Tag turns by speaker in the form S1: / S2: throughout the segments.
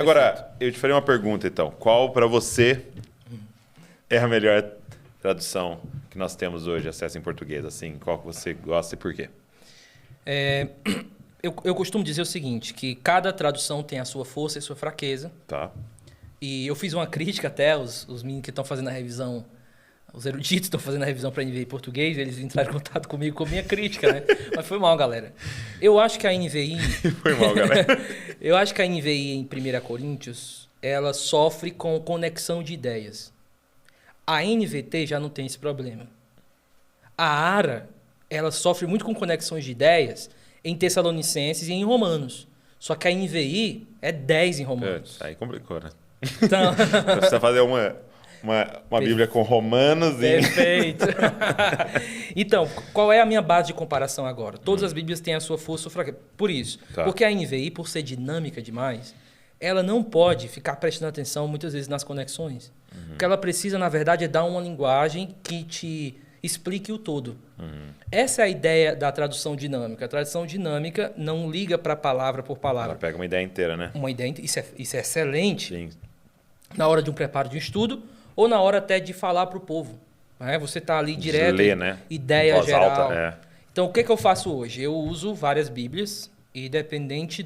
S1: Agora, eu te farei uma pergunta, então. Qual, para você, é a melhor tradução que nós temos hoje, acesso em português? Assim, qual que você gosta e por quê?
S2: Eu costumo dizer o seguinte, que cada tradução tem a sua força e sua fraqueza.
S1: Tá.
S2: E eu fiz uma crítica até, os meninos que estão fazendo a revisão, os eruditos estão fazendo a revisão para NVI em português, eles entraram em contato comigo com a minha crítica, né? Mas foi mal, galera. Eu acho que a NVI...
S1: Foi mal, galera.
S2: Eu acho que a NVI em 1 Coríntios, ela sofre com conexão de ideias. A NVT já não tem esse problema. A ARA, ela sofre muito com conexões de ideias em Tessalonicenses e em Romanos. Só que a NVI é 10 em Romanos.
S1: Aí complicou, né?
S2: Então...
S1: Você precisa fazer uma Bíblia com Romanos e...
S2: Perfeito. Então, qual é a minha base de comparação agora? Todas as Bíblias têm a sua força e sua fraqueza. Por isso.
S1: Tá.
S2: Porque a NVI, por ser dinâmica demais, ela não pode ficar prestando atenção muitas vezes nas conexões. O que ela precisa, na verdade, é dar uma linguagem que te explique o todo. Essa é a ideia da tradução dinâmica. A tradução dinâmica não liga para palavra por palavra.
S1: Ela pega uma ideia inteira, né?
S2: Uma ideia, isso é excelente
S1: Sim.
S2: na hora de um preparo de um estudo ou na hora até de falar para o povo. Né? Você está ali direto,
S1: ler, né?
S2: ideia
S1: Voz
S2: geral.
S1: alta, é.
S2: Então, o que eu faço hoje? Eu uso várias Bíblias e dependendo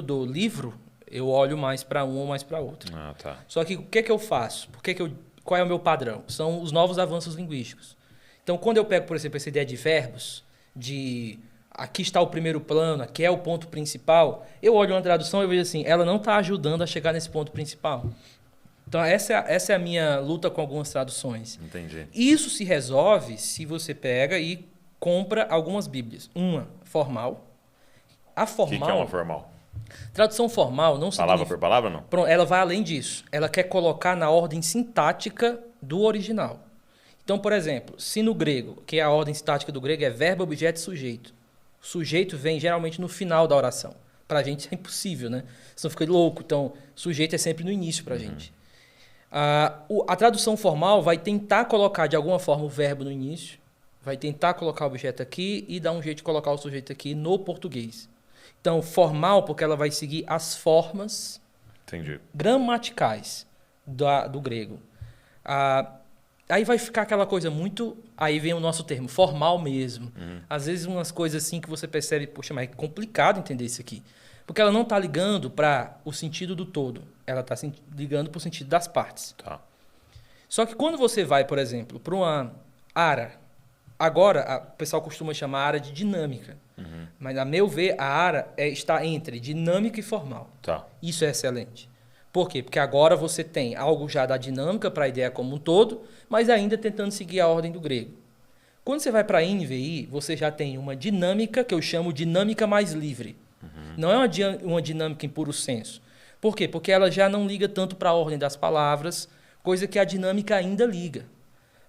S2: do livro, eu olho mais para um ou mais para outro.
S1: Ah, tá.
S2: Só que o que eu faço? Qual é o meu padrão? São os novos avanços linguísticos. Então, quando eu pego, por exemplo, essa ideia de verbos, de aqui está o primeiro plano, aqui é o ponto principal, eu olho uma tradução e vejo assim, ela não está ajudando a chegar nesse ponto principal. Então, essa é a minha luta com algumas traduções.
S1: Entendi.
S2: Isso se resolve se você pega e compra algumas Bíblias. Uma formal. A
S1: O
S2: formal...
S1: que é uma formal?
S2: Tradução formal não
S1: Palavra
S2: significa...
S1: por palavra, não?
S2: Pronto, ela vai além disso. Ela quer colocar na ordem sintática do original. Então, por exemplo, se no grego, que é a ordem sintática do grego, é verbo, objeto e sujeito. O sujeito vem geralmente no final da oração. Para a gente isso é impossível, né? Senão fica louco. Então, sujeito é sempre no início para a gente. A tradução formal vai tentar colocar de alguma forma o verbo no início, vai tentar colocar o objeto aqui e dar um jeito de colocar o sujeito aqui no português. Então, formal, porque ela vai seguir as formas
S1: Entendi.
S2: gramaticais do grego. Aí vai ficar aquela coisa muito... Aí vem o nosso termo, formal mesmo. Às vezes umas coisas assim que você percebe, poxa, mas é complicado entender isso aqui. Porque ela não está ligando para o sentido do todo. Ela está ligando para o sentido das partes.
S1: Tá.
S2: Só que quando você vai, por exemplo, para uma ARA, agora o pessoal costuma chamar a ARA de dinâmica. Mas, a meu ver, a ARA está entre dinâmica e formal.
S1: Tá.
S2: Isso é excelente. Por quê? Porque agora você tem algo já da dinâmica para a ideia como um todo, mas ainda tentando seguir a ordem do grego. Quando você vai para a NVI, você já tem uma dinâmica que eu chamo de dinâmica mais livre. Não é uma dinâmica em puro senso. Por quê? Porque ela já não liga tanto para a ordem das palavras, coisa que a dinâmica ainda liga.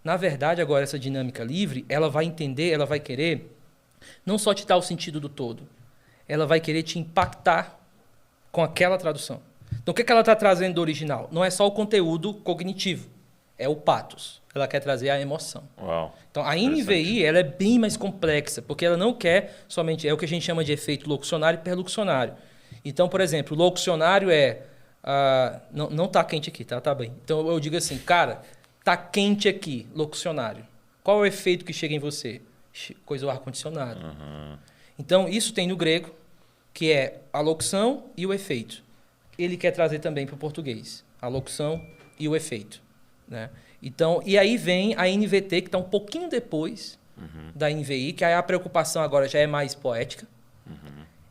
S2: Na verdade, agora, essa dinâmica livre, ela vai entender, ela vai querer não só te dar o sentido do todo, ela vai querer te impactar com aquela tradução. Então, o que ela está trazendo do original? Não é só o conteúdo cognitivo, é o pathos. Ela quer trazer a emoção.
S1: Uau.
S2: Então, a NVI ela é bem mais complexa, porque ela não quer somente... É o que a gente chama de efeito locucionário e perlocucionário. Então, por exemplo, locucionário é... não está quente aqui, tá bem. Então, eu digo assim, cara, está quente aqui, locucionário. Qual é o efeito que chega em você? Coisa do ar-condicionado. Então, isso tem no grego, que é a locução e o efeito. Ele quer trazer também para o português. A locução e o efeito. Né? Então, e aí vem a NVT, que está um pouquinho depois da NVI, que aí a preocupação agora já é mais poética.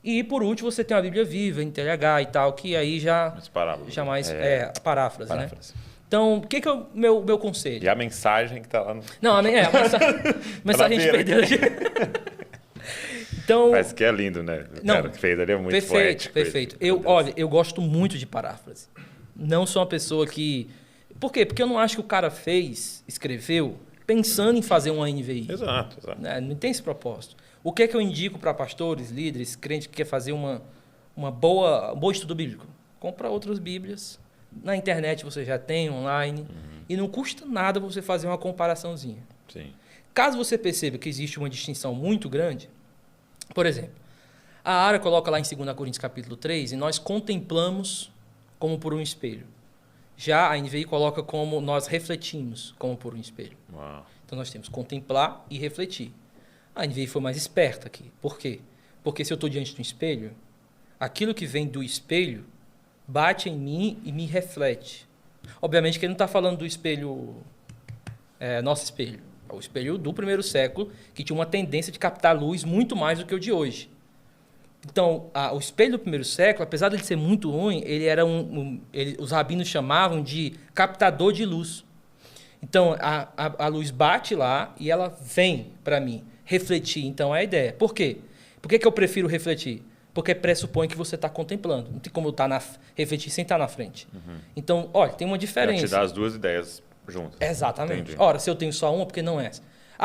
S2: E, por último, você tem a Bíblia Viva, em TLH e tal, que aí já... mais a paráfrase, né? Então, o que é o meu conselho?
S1: E a mensagem que está lá no...
S2: Não, a mensagem a gente perdeu aqui. Então,
S1: mas que é lindo, né? O cara que fez ali é muito
S2: perfeito,
S1: poético.
S2: Perfeito. Eu gosto muito de paráfrase. Não sou uma pessoa que... Por quê? Porque eu não acho que o cara escreveu, pensando em fazer uma NVI.
S1: Exato.
S2: Né? Não tem esse propósito. O que é que eu indico para pastores, líderes, crentes que quer fazer um bom estudo bíblico? Compra outras Bíblias. Na internet você já tem, online. E não custa nada você fazer uma comparaçãozinha.
S1: Sim.
S2: Caso você perceba que existe uma distinção muito grande, por exemplo, A Ara coloca lá em 2 Coríntios capítulo 3, e nós contemplamos como por um espelho. Já a NVI coloca como nós refletimos como por um espelho.
S1: Uau.
S2: Então nós temos contemplar e refletir. A NVI foi mais esperta aqui. Por quê? Porque se eu estou diante de um espelho, aquilo que vem do espelho bate em mim e me reflete. Obviamente que ele não está falando do espelho, nosso espelho. É o espelho do primeiro século, que tinha uma tendência de captar luz muito mais do que o de hoje. Então, o espelho do primeiro século, apesar de ele ser muito ruim, ele era os rabinos chamavam de captador de luz. Então, a luz bate lá e ela vem para mim refletir. Então, é a ideia. Por quê? Por que eu prefiro refletir? Porque pressupõe que você está contemplando. Não tem como eu refletir sem estar na frente. Uhum. Então, olha, tem uma diferença.
S1: Te dá as duas ideias juntas.
S2: Exatamente.
S1: Entendi.
S2: Ora, se eu tenho só uma, por que não essa?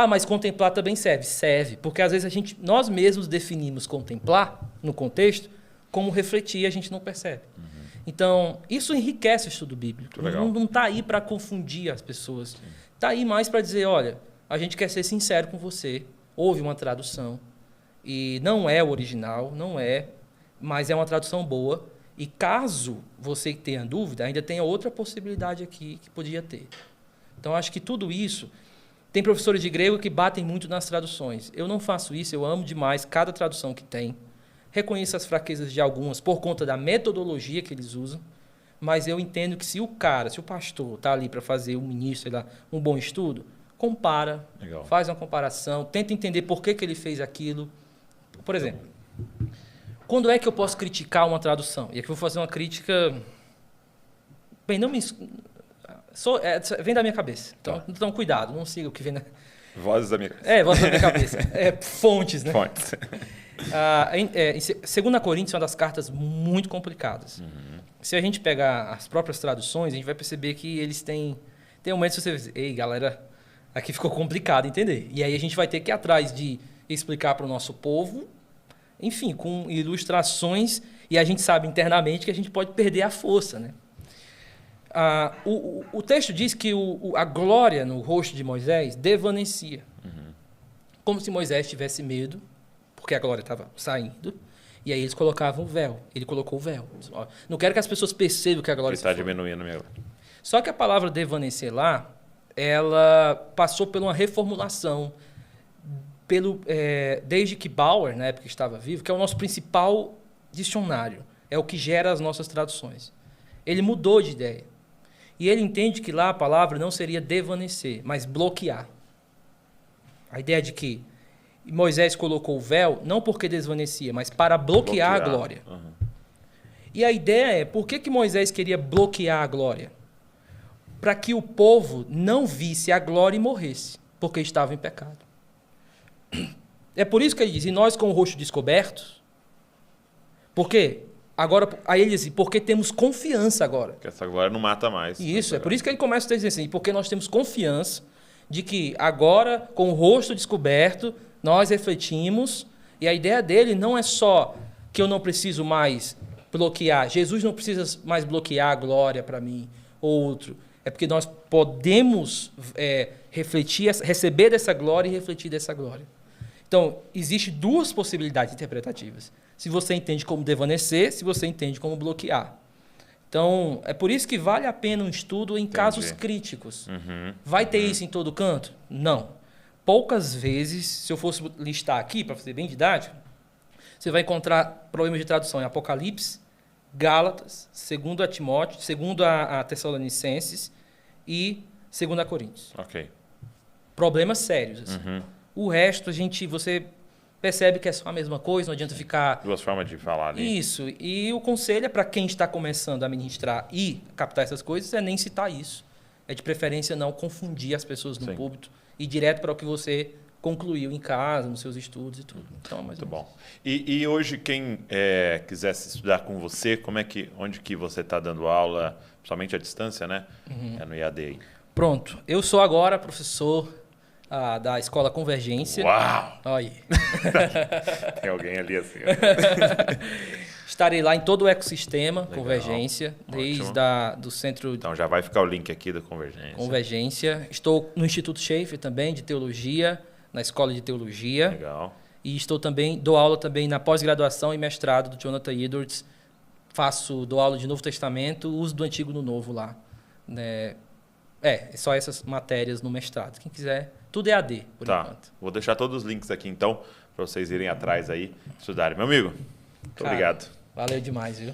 S2: Mas contemplar também serve. Serve, porque às vezes nós mesmos definimos contemplar, no contexto, como refletir e a gente não percebe. Uhum. Então, isso enriquece o estudo bíblico. Não está aí para confundir as pessoas. Está aí mais para dizer, olha, a gente quer ser sincero com você, houve uma tradução, e não é o original, não é, mas é uma tradução boa, e caso você tenha dúvida, ainda tem outra possibilidade aqui que podia ter. Então, acho que tudo isso... Tem professores de grego que batem muito nas traduções. Eu não faço isso, eu amo demais cada tradução que tem. Reconheço as fraquezas de algumas por conta da metodologia que eles usam, mas eu entendo que se o pastor está ali para fazer, o ministro, sei lá, um bom estudo, compara,
S1: Legal.
S2: Faz uma comparação, tenta entender por que ele fez aquilo. Por exemplo, quando é que eu posso criticar uma tradução? E aqui eu vou fazer uma crítica... Bem, não me... vem da minha cabeça. Então, cuidado, não siga o que vem na...
S1: Vozes da minha cabeça.
S2: Vozes da minha cabeça. Fontes, né?
S1: Fontes.
S2: Em 2 Coríntios é uma das cartas muito complicadas. Uhum. Se a gente pegar as próprias traduções, a gente vai perceber que eles têm momentos que você diz, ei, galera, aqui ficou complicado entender. E aí a gente vai ter que ir atrás de explicar para o nosso povo, enfim, com ilustrações, e a gente sabe internamente que a gente pode perder a força, né? O texto diz que a glória no rosto de Moisés devanecia. Uhum. Como se Moisés tivesse medo, porque a glória estava saindo, e aí eles colocavam o véu. Ele colocou o véu. Não quero que as pessoas percebam que a glória
S1: está diminuindo mesmo.
S2: Só que a palavra devanecer lá, ela passou por uma reformulação desde que Bauer, na época que estava vivo, que é o nosso principal dicionário, é o que gera as nossas traduções. Ele mudou de ideia. E ele entende que lá a palavra não seria devanecer, mas bloquear. A ideia de que Moisés colocou o véu, não porque desvanecia, mas para bloquear a glória. Uhum. E a ideia é, por que Moisés queria bloquear a glória? Para que o povo não visse a glória e morresse, porque estava em pecado. É por isso que ele diz, e nós com o rosto descoberto, por quê? Agora, aí ele diz, porque temos confiança agora.
S1: Porque essa glória não mata mais.
S2: Isso, é por isso que ele começa a dizer assim, porque nós temos confiança de que agora, com o rosto descoberto, nós refletimos, e a ideia dele não é só que eu não preciso mais bloquear, Jesus não precisa mais bloquear a glória para mim, ou outro. É porque nós podemos refletir, receber dessa glória e refletir dessa glória. Então, existem duas possibilidades interpretativas. Se você entende como devanecer, se você entende como bloquear. Então, é por isso que vale a pena um estudo em casos críticos. Uhum. Vai ter isso em todo canto? Não. Poucas vezes, se eu fosse listar aqui, para fazer bem didático, você vai encontrar problemas de tradução em Apocalipse, Gálatas, 2 a Timóteo, 2 a Tessalonicenses e 2 Coríntios.
S1: Ok.
S2: Problemas sérios. Assim. Uhum. O resto, você percebe que é só a mesma coisa, não adianta ficar...
S1: Duas formas de falar ali.
S2: Isso. E o conselho é para quem está começando a ministrar e captar essas coisas, é nem citar isso. É de preferência não confundir as pessoas no púlpito e ir direto para o que você concluiu em casa, nos seus estudos e tudo. Então,
S1: muito bom. E hoje, quem quisesse estudar com você, onde que você está dando aula, principalmente à distância, né? Uhum. É no IAD aí.
S2: Pronto. Eu sou agora professor da Escola Convergência.
S1: Uau!
S2: Olha aí.
S1: Tem alguém ali assim.
S2: Estarei lá em todo o ecossistema. Legal. Convergência, desde do centro...
S1: Então já vai ficar o link aqui da Convergência.
S2: Convergência. Estou no Instituto Schaefer também, de Teologia, na Escola de Teologia.
S1: Legal.
S2: E dou aula também na pós-graduação e mestrado do Jonathan Edwards. Dou aula de Novo Testamento, uso do Antigo no Novo lá. Né? Só essas matérias no mestrado. Quem quiser, tudo é AD, por enquanto.
S1: Vou deixar todos os links aqui, então, para vocês irem atrás aí, estudarem. Meu amigo, muito obrigado.
S2: Valeu demais, viu?